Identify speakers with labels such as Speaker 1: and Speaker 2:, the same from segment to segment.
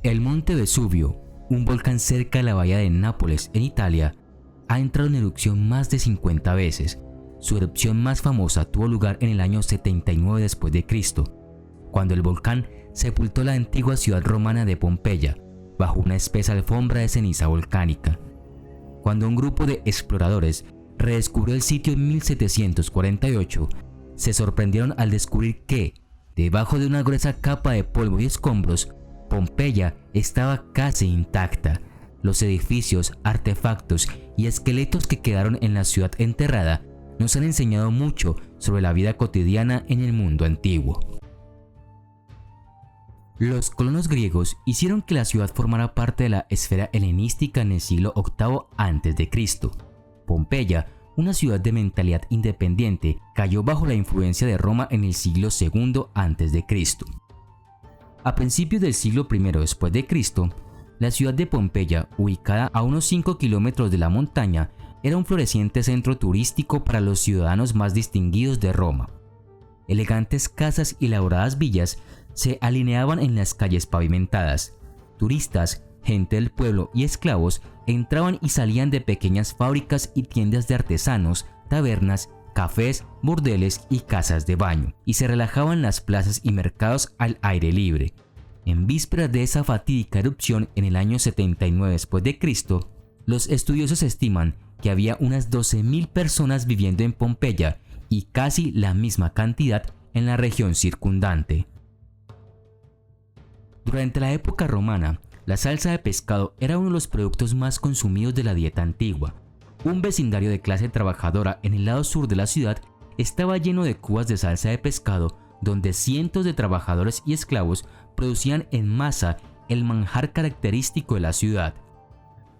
Speaker 1: El monte Vesubio, un volcán cerca de la bahía de Nápoles, en Italia, ha entrado en erupción más de 50 veces. Su erupción más famosa tuvo lugar en el año 79 después de Cristo, cuando el volcán sepultó la antigua ciudad romana de Pompeya bajo una espesa alfombra de ceniza volcánica. Cuando un grupo de exploradores redescubrió el sitio en 1748, se sorprendieron al descubrir que, debajo de una gruesa capa de polvo y escombros, Pompeya estaba casi intacta. Los edificios, artefactos y esqueletos que quedaron en la ciudad enterrada nos han enseñado mucho sobre la vida cotidiana en el mundo antiguo. Los colonos griegos hicieron que la ciudad formara parte de la esfera helenística en el siglo VIII a.C. Pompeya, una ciudad de mentalidad independiente, cayó bajo la influencia de Roma en el siglo II a.C. A principios del siglo I después de Cristo, la ciudad de Pompeya, ubicada a unos 5 kilómetros de la montaña, era un floreciente centro turístico para los ciudadanos más distinguidos de Roma. Elegantes casas y elaboradas villas se alineaban en las calles pavimentadas. Turistas, gente del pueblo y esclavos entraban y salían de pequeñas fábricas y tiendas de artesanos, tabernas, cafés, burdeles y casas de baño, y se relajaban en las plazas y mercados al aire libre. En vísperas de esa fatídica erupción en el año 79 después de Cristo, los estudiosos estiman que había unas 12.000 personas viviendo en Pompeya y casi la misma cantidad en la región circundante. Durante la época romana, la salsa de pescado era uno de los productos más consumidos de la dieta antigua. Un vecindario de clase trabajadora en el lado sur de la ciudad estaba lleno de cubas de salsa de pescado, donde cientos de trabajadores y esclavos producían en masa el manjar característico de la ciudad.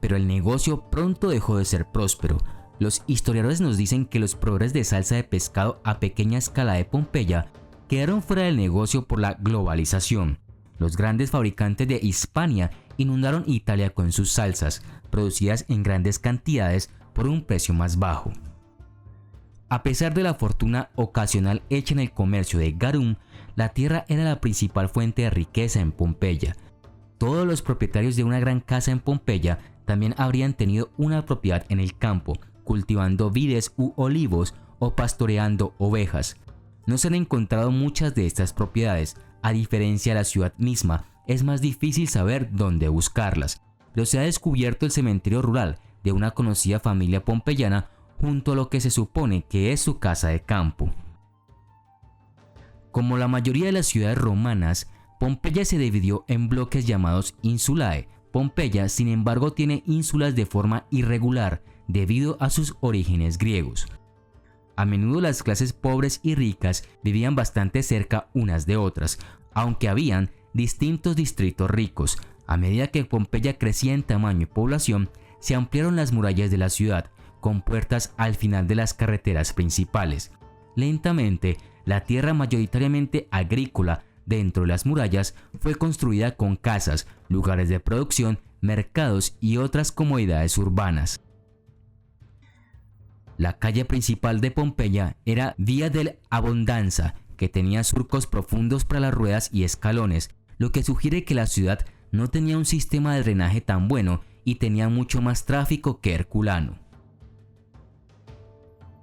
Speaker 1: Pero el negocio pronto dejó de ser próspero. Los historiadores nos dicen que los proveedores de salsa de pescado a pequeña escala de Pompeya quedaron fuera del negocio por la globalización. Los grandes fabricantes de Hispania inundaron Italia con sus salsas, producidas en grandes cantidades por un precio más bajo. A pesar de la fortuna ocasional hecha en el comercio de garum, la tierra era la principal fuente de riqueza en Pompeya. Todos los propietarios de una gran casa en Pompeya también habrían tenido una propiedad en el campo, cultivando vides u olivos o pastoreando ovejas. No se han encontrado muchas de estas propiedades. A diferencia de la ciudad misma, es más difícil saber dónde buscarlas, pero se ha descubierto el cementerio rural de una conocida familia pompeyana junto a lo que se supone que es su casa de campo. Como la mayoría de las ciudades romanas, Pompeya se dividió en bloques llamados insulae. Pompeya, sin embargo, tiene ínsulas de forma irregular debido a sus orígenes griegos. A menudo las clases pobres y ricas vivían bastante cerca unas de otras, aunque habían distintos distritos ricos. A medida que Pompeya crecía en tamaño y población, se ampliaron las murallas de la ciudad, con puertas al final de las carreteras principales. Lentamente, la tierra mayoritariamente agrícola dentro de las murallas fue construida con casas, lugares de producción, mercados y otras comodidades urbanas. La calle principal de Pompeya era Vía del Abbondanza, que tenía surcos profundos para las ruedas y escalones, lo que sugiere que la ciudad no tenía un sistema de drenaje tan bueno y tenía mucho más tráfico que Herculano.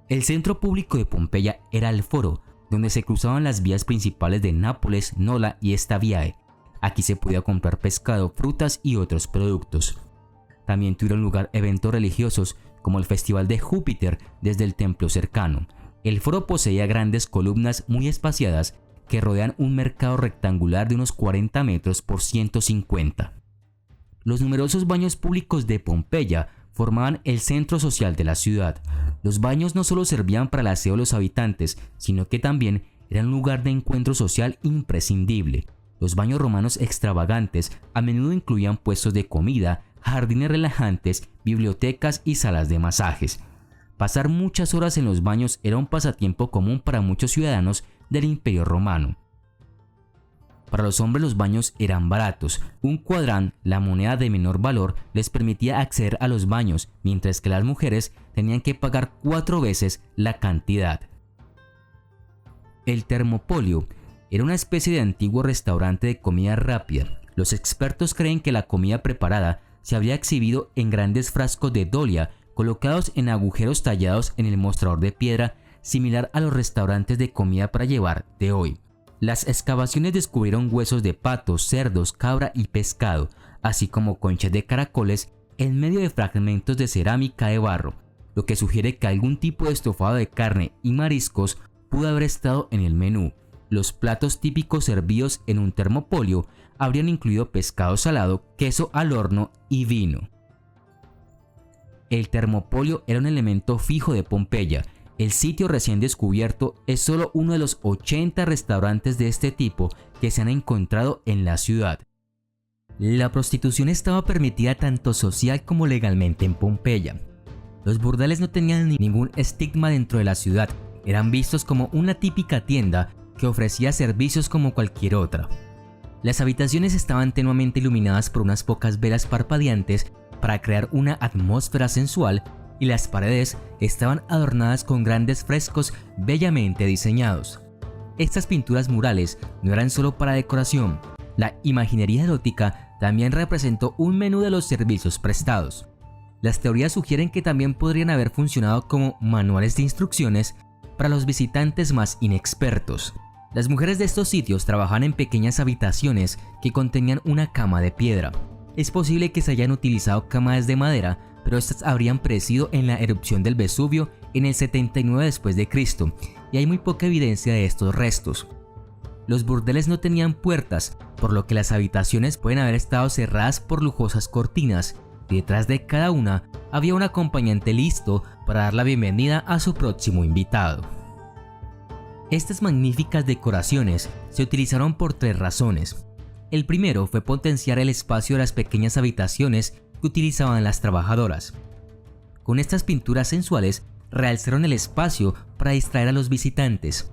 Speaker 1: El centro público de Pompeya era el Foro, donde se cruzaban las vías principales de Nápoles, Nola y Stabiae. Aquí se podía comprar pescado, frutas y otros productos. También tuvieron lugar eventos religiosos como el Festival de Júpiter desde el templo cercano. El foro poseía grandes columnas muy espaciadas que rodean un mercado rectangular de unos 40 metros por 150. Los numerosos baños públicos de Pompeya formaban el centro social de la ciudad. Los baños no solo servían para el aseo de los habitantes, sino que también eran un lugar de encuentro social imprescindible. Los baños romanos extravagantes a menudo incluían puestos de comida, jardines relajantes, bibliotecas y salas de masajes. Pasar muchas horas en los baños era un pasatiempo común para muchos ciudadanos del Imperio Romano. Para los hombres los baños eran baratos. Un cuadrán, la moneda de menor valor, les permitía acceder a los baños, mientras que las mujeres tenían que pagar 4 veces la cantidad. El Termopolio era una especie de antiguo restaurante de comida rápida. Los expertos creen que la comida preparada se habría exhibido en grandes frascos de dolia colocados en agujeros tallados en el mostrador de piedra, similar a los restaurantes de comida para llevar de hoy. Las excavaciones descubrieron huesos de patos, cerdos, cabra y pescado, así como conchas de caracoles en medio de fragmentos de cerámica de barro, lo que sugiere que algún tipo de estofado de carne y mariscos pudo haber estado en el menú. Los platos típicos servidos en un termopolio habrían incluido pescado salado, queso al horno y vino. El termopolio era un elemento fijo de Pompeya. El sitio recién descubierto es solo uno de los 80 restaurantes de este tipo que se han encontrado en la ciudad. La prostitución estaba permitida tanto social como legalmente en Pompeya. Los burdeles no tenían ningún estigma dentro de la ciudad, eran vistos como una típica tienda que ofrecía servicios como cualquier otra. Las habitaciones estaban tenuamente iluminadas por unas pocas velas parpadeantes para crear una atmósfera sensual, y las paredes estaban adornadas con grandes frescos bellamente diseñados. Estas pinturas murales no eran solo para decoración, la imaginería erótica también representó un menú de los servicios prestados. Las teorías sugieren que también podrían haber funcionado como manuales de instrucciones para los visitantes más inexpertos. Las mujeres de estos sitios trabajaban en pequeñas habitaciones que contenían una cama de piedra. Es posible que se hayan utilizado camas de madera, pero estas habrían perecido en la erupción del Vesubio en el 79 después de Cristo, y hay muy poca evidencia de estos restos. Los burdeles no tenían puertas, por lo que las habitaciones pueden haber estado cerradas por lujosas cortinas, y detrás de cada una había un acompañante listo para dar la bienvenida a su próximo invitado. Estas magníficas decoraciones se utilizaron por 3 razones. El primero fue potenciar el espacio de las pequeñas habitaciones que utilizaban las trabajadoras. Con estas pinturas sensuales realzaron el espacio para distraer a los visitantes.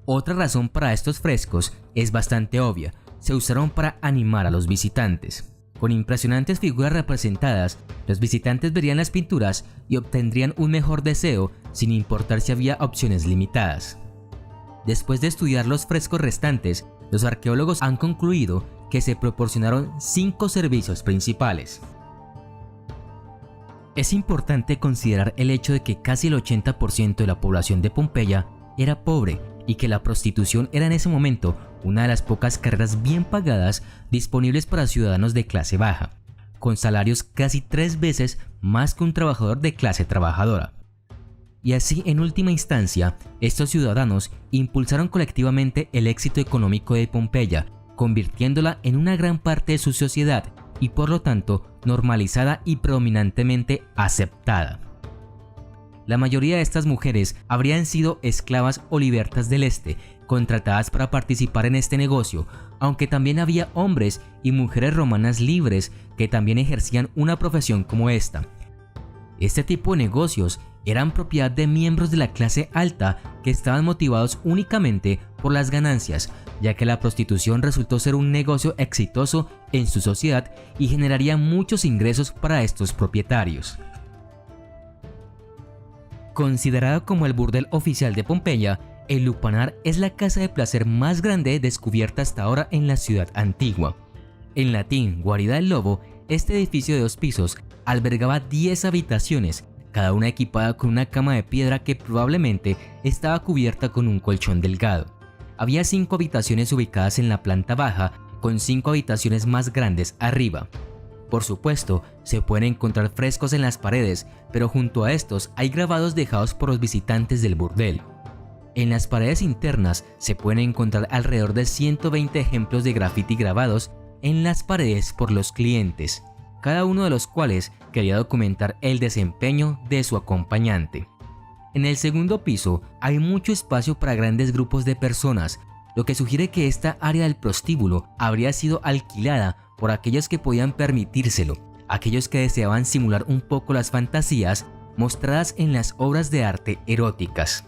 Speaker 1: Otra razón para estos frescos es bastante obvia, se usaron para animar a los visitantes. Con impresionantes figuras representadas, los visitantes verían las pinturas y obtendrían un mejor deseo sin importar si había opciones limitadas. Después de estudiar los frescos restantes, los arqueólogos han concluido que se proporcionaron 5 servicios principales. Es importante considerar el hecho de que casi el 80% de la población de Pompeya era pobre y que la prostitución era en ese momento una de las pocas carreras bien pagadas disponibles para ciudadanos de clase baja, con salarios casi 3 veces más que un trabajador de clase trabajadora. Y así, en última instancia, estos ciudadanos impulsaron colectivamente el éxito económico de Pompeya, convirtiéndola en una gran parte de su sociedad y por lo tanto normalizada y predominantemente aceptada. La mayoría de estas mujeres habrían sido esclavas o libertas del este, contratadas para participar en este negocio, aunque también había hombres y mujeres romanas libres que también ejercían una profesión como esta. Este tipo de negocios eran propiedad de miembros de la clase alta que estaban motivados únicamente por las ganancias, ya que la prostitución resultó ser un negocio exitoso en su sociedad y generaría muchos ingresos para estos propietarios. Considerado como el burdel oficial de Pompeya, el lupanar es la casa de placer más grande descubierta hasta ahora en la ciudad antigua. En latín, guarida del lobo, este edificio de 2 pisos albergaba 10 habitaciones, cada una equipada con una cama de piedra que probablemente estaba cubierta con un colchón delgado. Había 5 habitaciones ubicadas en la planta baja, con 5 habitaciones más grandes arriba. Por supuesto, se pueden encontrar frescos en las paredes, pero junto a estos hay grabados dejados por los visitantes del burdel. En las paredes internas se pueden encontrar alrededor de 120 ejemplos de graffiti grabados en las paredes por los clientes, cada uno de los cuales quería documentar el desempeño de su acompañante. En el segundo piso hay mucho espacio para grandes grupos de personas, lo que sugiere que esta área del prostíbulo habría sido alquilada por aquellos que podían permitírselo, aquellos que deseaban simular un poco las fantasías mostradas en las obras de arte eróticas.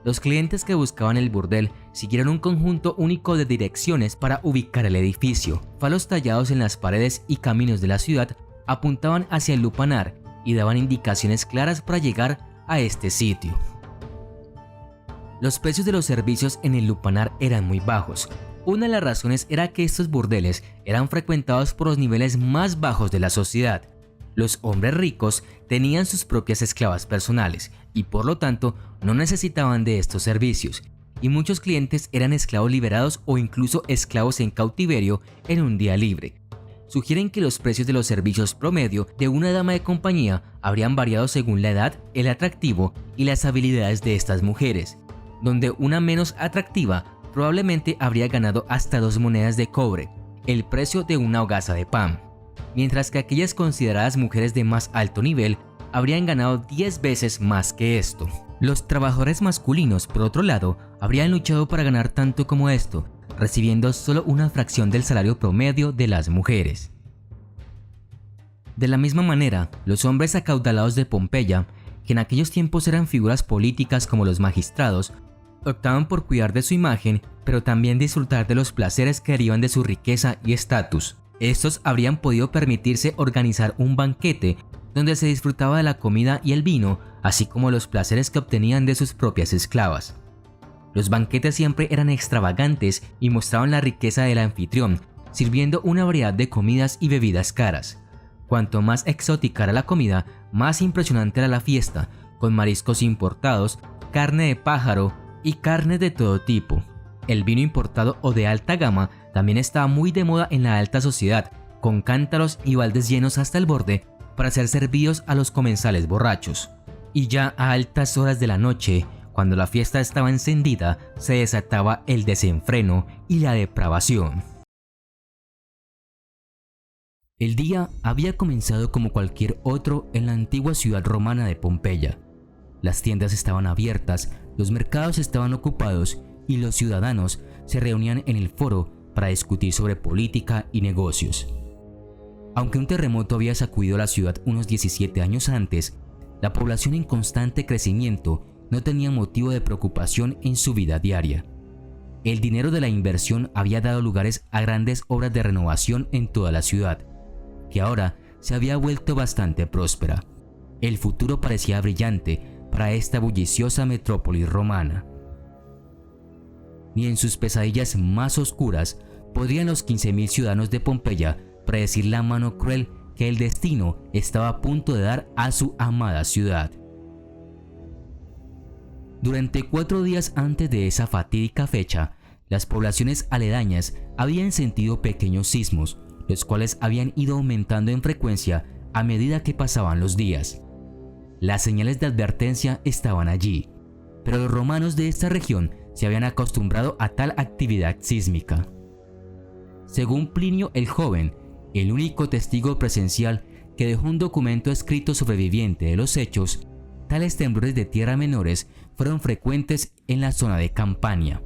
Speaker 1: Los clientes que buscaban el burdel siguieron un conjunto único de direcciones para ubicar el edificio. Falos tallados en las paredes y caminos de la ciudad apuntaban hacia el lupanar y daban indicaciones claras para llegar a este sitio. Los precios de los servicios en el lupanar eran muy bajos. Una de las razones era que estos burdeles eran frecuentados por los niveles más bajos de la sociedad. Los hombres ricos tenían sus propias esclavas personales y por lo tanto no necesitaban de estos servicios, y muchos clientes eran esclavos liberados o incluso esclavos en cautiverio en un día libre. Sugieren que los precios de los servicios promedio de una dama de compañía habrían variado según la edad, el atractivo y las habilidades de estas mujeres, donde una menos atractiva probablemente habría ganado hasta 2 monedas de cobre, el precio de una hogaza de pan, mientras que aquellas consideradas mujeres de más alto nivel habrían ganado 10 veces más que esto. Los trabajadores masculinos, por otro lado, habrían luchado para ganar tanto como esto, recibiendo solo una fracción del salario promedio de las mujeres. De la misma manera, los hombres acaudalados de Pompeya, que en aquellos tiempos eran figuras políticas como los magistrados, optaban por cuidar de su imagen, pero también disfrutar de los placeres que derivan de su riqueza y estatus. Estos habrían podido permitirse organizar un banquete donde se disfrutaba de la comida y el vino, así como los placeres que obtenían de sus propias esclavas. Los banquetes siempre eran extravagantes y mostraban la riqueza del anfitrión, sirviendo una variedad de comidas y bebidas caras. Cuanto más exótica era la comida, más impresionante era la fiesta, con mariscos importados, carne de pájaro y carne de todo tipo. El vino importado o de alta gama también estaba muy de moda en la alta sociedad, con cántaros y baldes llenos hasta el borde para ser servidos a los comensales borrachos. Y ya a altas horas de la noche, cuando la fiesta estaba encendida, se desataba el desenfreno y la depravación. El día había comenzado como cualquier otro en la antigua ciudad romana de Pompeya. Las tiendas estaban abiertas, los mercados estaban ocupados y los ciudadanos se reunían en el foro para discutir sobre política y negocios. Aunque un terremoto había sacudido la ciudad unos 17 años antes, la población en constante crecimiento no tenía motivo de preocupación en su vida diaria. El dinero de la inversión había dado lugares a grandes obras de renovación en toda la ciudad, que ahora se había vuelto bastante próspera. El futuro parecía brillante para esta bulliciosa metrópolis romana. Ni en sus pesadillas más oscuras podrían los 15.000 ciudadanos de Pompeya predecir la mano cruel que el destino estaba a punto de dar a su amada ciudad. Durante 4 días antes de esa fatídica fecha, las poblaciones aledañas habían sentido pequeños sismos, los cuales habían ido aumentando en frecuencia a medida que pasaban los días. Las señales de advertencia estaban allí, pero los romanos de esta región se habían acostumbrado a tal actividad sísmica. Según Plinio el Joven, el único testigo presencial que dejó un documento escrito sobreviviente de los hechos, tales temblores de tierra menores fueron frecuentes en la zona de Campania.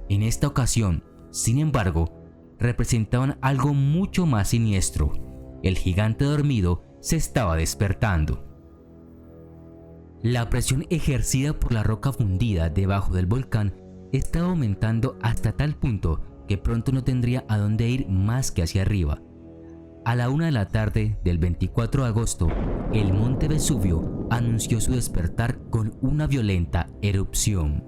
Speaker 1: En esta ocasión, sin embargo, representaban algo mucho más siniestro. El gigante dormido se estaba despertando. La presión ejercida por la roca fundida debajo del volcán estaba aumentando hasta tal punto que pronto no tendría a dónde ir más que hacia arriba. A la 1 de la tarde del 24 de agosto, el monte Vesubio anunció su despertar con una violenta erupción.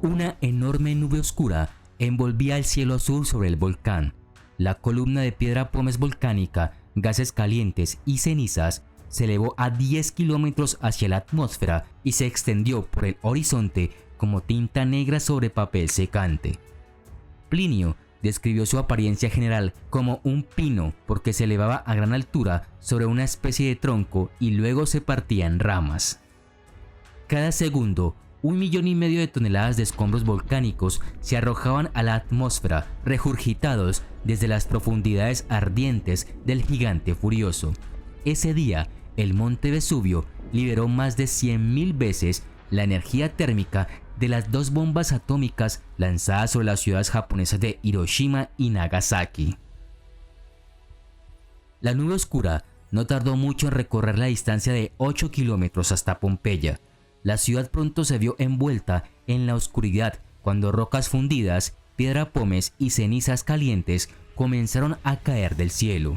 Speaker 1: Una enorme nube oscura envolvía el cielo azul sobre el volcán. La columna de piedra pómez volcánica, gases calientes y cenizas se elevó a 10 kilómetros hacia la atmósfera y se extendió por el horizonte como tinta negra sobre papel secante. Plinio describió su apariencia general como un pino porque se elevaba a gran altura sobre una especie de tronco y luego se partía en ramas. Cada segundo, 1,5 millones de toneladas de escombros volcánicos se arrojaban a la atmósfera, regurgitados desde las profundidades ardientes del gigante furioso. Ese día, el monte Vesubio liberó más de 100.000 veces la energía térmica de las 2 bombas atómicas lanzadas sobre las ciudades japonesas de Hiroshima y Nagasaki. La nube oscura no tardó mucho en recorrer la distancia de 8 kilómetros hasta Pompeya. La ciudad pronto se vio envuelta en la oscuridad cuando rocas fundidas, piedra pómez y cenizas calientes comenzaron a caer del cielo.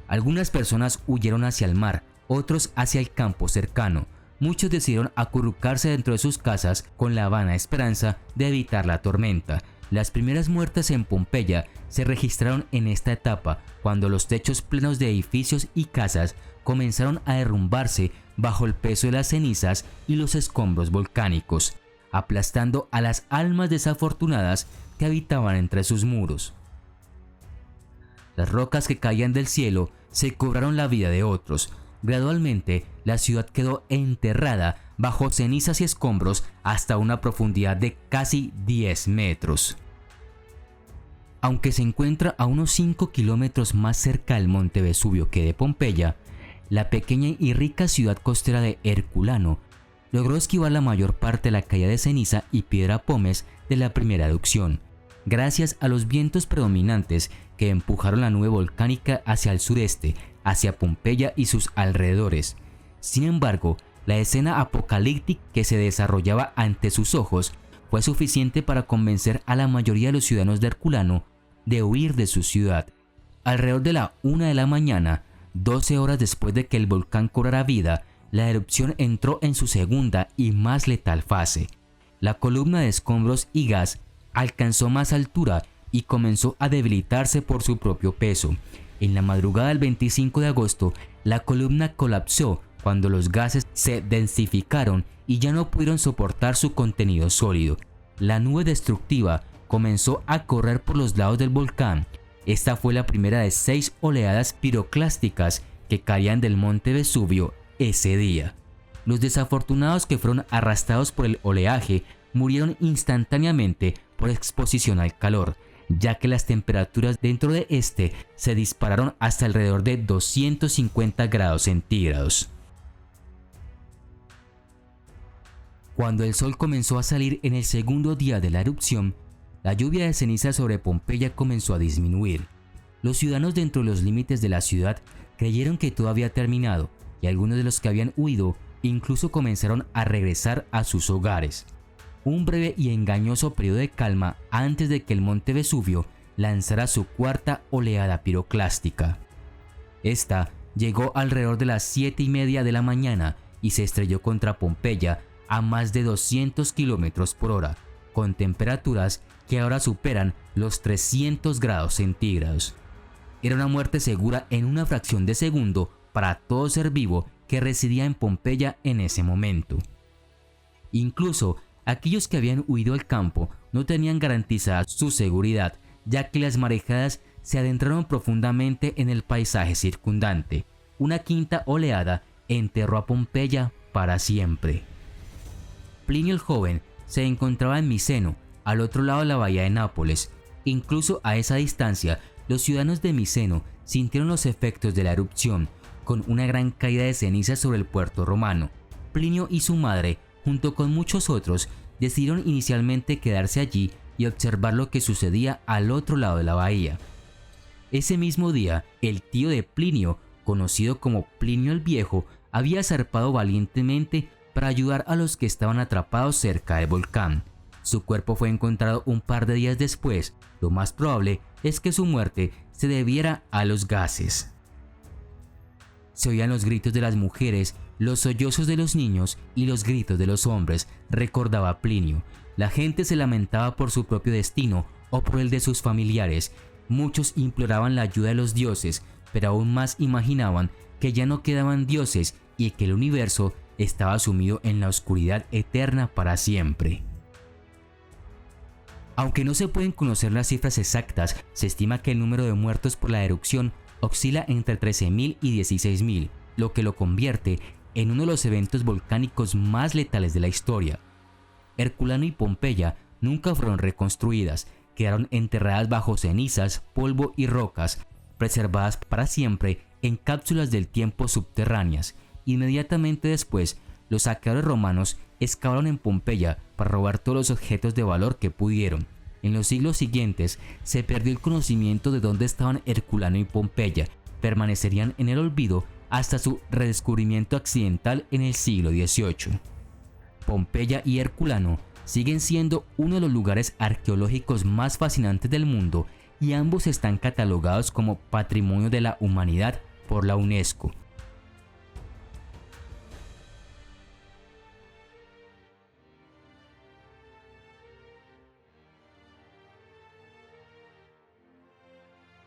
Speaker 1: Algunas personas huyeron hacia el mar, otros hacia el campo cercano. Muchos decidieron acurrucarse dentro de sus casas con la vana esperanza de evitar la tormenta, Las primeras muertes en Pompeya se registraron en esta etapa, cuando los techos plenos de edificios y casas comenzaron a derrumbarse bajo el peso de las cenizas y los escombros volcánicos, aplastando a las almas desafortunadas que habitaban entre sus muros. Las rocas que caían del cielo se cobraron la vida de otros. Gradualmente, la ciudad quedó enterrada bajo cenizas y escombros hasta una profundidad de casi 10 metros. Aunque se encuentra a unos 5 kilómetros más cerca del monte Vesubio que de Pompeya, la pequeña y rica ciudad costera de Herculano logró esquivar la mayor parte de la caída de ceniza y piedra pómez de la primera erupción, gracias a los vientos predominantes que empujaron la nube volcánica hacia el sureste, hacia Pompeya y sus alrededores. Sin embargo, la escena apocalíptica que se desarrollaba ante sus ojos fue suficiente para convencer a la mayoría de los ciudadanos de Herculano de huir de su ciudad. Alrededor de la 1 de la mañana, 12 horas después de que el volcán cobrara vida, la erupción entró en su segunda y más letal fase. La columna de escombros y gas alcanzó más altura y comenzó a debilitarse por su propio peso. En la madrugada del 25 de agosto, la columna colapsó cuando los gases se densificaron y ya no pudieron soportar su contenido sólido. La nube destructiva comenzó a correr por los lados del volcán. Esta fue la primera de 6 oleadas piroclásticas que caían del monte Vesubio ese día. Los desafortunados que fueron arrastrados por el oleaje murieron instantáneamente por exposición al calor, ya que las temperaturas dentro de este se dispararon hasta alrededor de 250 grados centígrados. Cuando el sol comenzó a salir en el segundo día de la erupción, la lluvia de ceniza sobre Pompeya comenzó a disminuir. Los ciudadanos dentro de los límites de la ciudad creyeron que todo había terminado y algunos de los que habían huido incluso comenzaron a regresar a sus hogares. Un breve y engañoso periodo de calma antes de que el monte Vesubio lanzara su cuarta oleada piroclástica. Esta llegó alrededor de las 7:30 de la mañana y se estrelló contra Pompeya a más de 200 km por hora, con temperaturas que ahora superan los 300 grados centígrados. Era una muerte segura en una fracción de segundo para todo ser vivo que residía en Pompeya en ese momento. Incluso aquellos que habían huido al campo no tenían garantizada su seguridad, ya que las marejadas se adentraron profundamente en el paisaje circundante. Una quinta oleada enterró a Pompeya para siempre. Plinio el Joven se encontraba en Miceno, al otro lado de la bahía de Nápoles. Incluso a esa distancia, los ciudadanos de Miceno sintieron los efectos de la erupción, con una gran caída de cenizas sobre el puerto romano. Plinio y su madre, junto con muchos otros, decidieron inicialmente quedarse allí y observar lo que sucedía al otro lado de la bahía. Ese mismo día, el tío de Plinio, conocido como Plinio el Viejo, había zarpado valientemente para ayudar a los que estaban atrapados cerca del volcán. Su cuerpo fue encontrado un par de días después. Lo más probable es que su muerte se debiera a los gases. Se oían los gritos de las mujeres, los sollozos de los niños y los gritos de los hombres, recordaba Plinio. La gente se lamentaba por su propio destino o por el de sus familiares. Muchos imploraban la ayuda de los dioses, pero aún más imaginaban que ya no quedaban dioses y que el universo estaba sumido en la oscuridad eterna para siempre. Aunque no se pueden conocer las cifras exactas, se estima que el número de muertos por la erupción oscila entre 13.000 y 16.000, lo que lo convierte en uno de los eventos volcánicos más letales de la historia. Herculano y Pompeya nunca fueron reconstruidas, quedaron enterradas bajo cenizas, polvo y rocas, preservadas para siempre en cápsulas del tiempo subterráneas. Inmediatamente después, los saqueadores romanos excavaron en Pompeya para robar todos los objetos de valor que pudieron. En los siglos siguientes se perdió el conocimiento de dónde estaban Herculano y Pompeya. Permanecerían en el olvido hasta su redescubrimiento accidental en el siglo XVIII. Pompeya y Herculano siguen siendo uno de los lugares arqueológicos más fascinantes del mundo y ambos están catalogados como Patrimonio de la Humanidad por la UNESCO.